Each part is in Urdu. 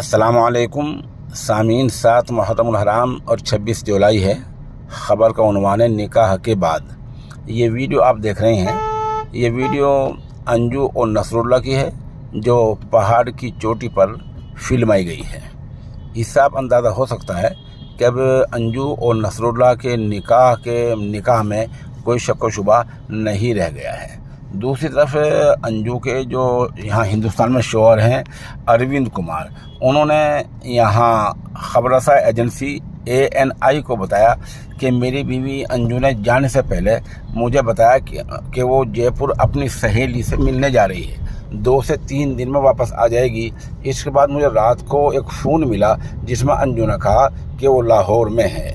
السلام علیکم سامعین، 7 محرم الحرام اور 26 جولائی ہے۔ خبر کا عنوان ہے نکاح کے بعد۔ یہ ویڈیو آپ دیکھ رہے ہیں، یہ ویڈیو انجو اور نصر اللہ کی ہے جو پہاڑ کی چوٹی پر فلمائی گئی ہے۔ اس سے آپ اندازہ ہو سکتا ہے کہ اب انجو اور نصر اللہ کے نکاح میں کوئی شک و شبہ نہیں رہ گیا ہے۔ دوسری طرف انجو کے جو یہاں ہندوستان میں شوہر ہیں اروند کمار، انہوں نے یہاں خبر رساں ایجنسی ANI کو بتایا کہ میری بیوی انجو نے جانے سے پہلے مجھے بتایا کہ وہ جے پور اپنی سہیلی سے ملنے جا رہی ہے، 2 سے 3 دن میں واپس آ جائے گی۔ اس کے بعد مجھے رات کو ایک فون ملا جس میں انجو نے کہا کہ وہ لاہور میں ہے۔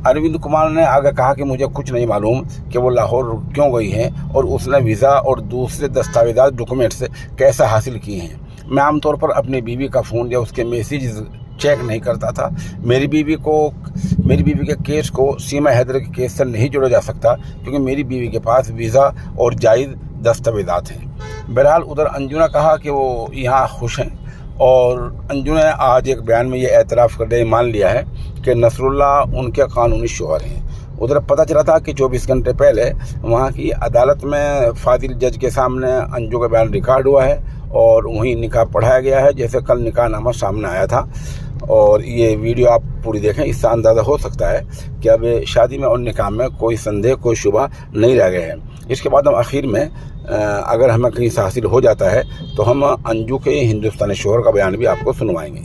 اروند کمار نے آگے کہا کہ مجھے کچھ نہیں معلوم کہ وہ لاہور کیوں گئی ہیں اور اس نے ویزا اور دوسرے دستاویزات ڈاکومنٹس کیسے حاصل کیے ہیں۔ میں عام طور پر اپنی بیوی کا فون یا اس کے میسیجز چیک نہیں کرتا تھا۔ میری بیوی کے کیس کو سیما حیدر کے کیس سے نہیں جوڑا جا سکتا کیونکہ میری بیوی کے پاس ویزا اور جائز دستاویزات ہیں۔ بہرحال ادھر انجو نے کہا کہ وہ یہاں خوش ہیں، اور انجو نے آج ایک بیان میں یہ اعتراف کرنے مان لیا ہے کہ نصر اللہ ان کے قانونی شوہر ہیں۔ ادھر پتہ چلا تھا کہ 24 گھنٹے پہلے وہاں کی عدالت میں فاضل جج کے سامنے انجو کا بیان ریکارڈ ہوا ہے اور وہیں نکاح پڑھایا گیا ہے، جیسے کل نکاح نامہ سامنے آیا تھا۔ اور یہ ویڈیو آپ پوری دیکھیں، اس سے اندازہ ہو سکتا ہے کہ اب شادی میں اور نکاح میں کوئی سندے کوئی شبہ نہیں رہ گئے ہیں۔ اس کے بعد ہم آخر میں اگر ہمیں کہیں سے حاصل ہو جاتا ہے تو ہم انجو کے ہندوستانی شوہر کا بیان بھی آپ کو سنوائیں گے۔